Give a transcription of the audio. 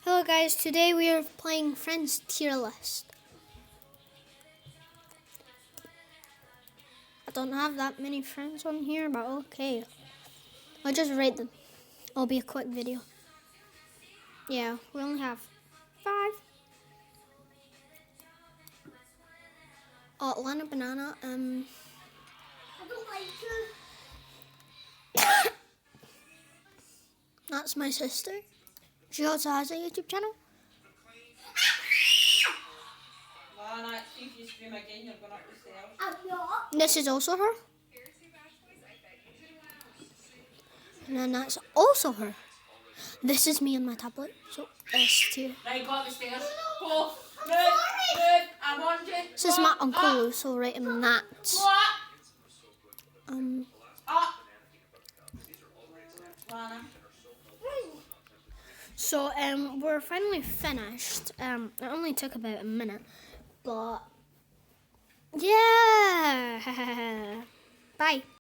Hello guys, today we are playing Friends Tier List. I don't have that many friends on here, but okay. I'll just rate them. It'll be a quick video. Yeah, we only have 5. Oh, Atlanta Banana, I don't like her. that's my sister. She also has a YouTube channel. If you scream again, you're going up the stairs. I'm not. This is also her. And then that's also her. This is me on my tablet. So S tier. Right, go up the stairs. Go. Move. I'm on you. This is my Uncle Lou, so rate him that. Go up. Up. Lana. So we're finally finished. It only took about a minute, but yeah. Bye.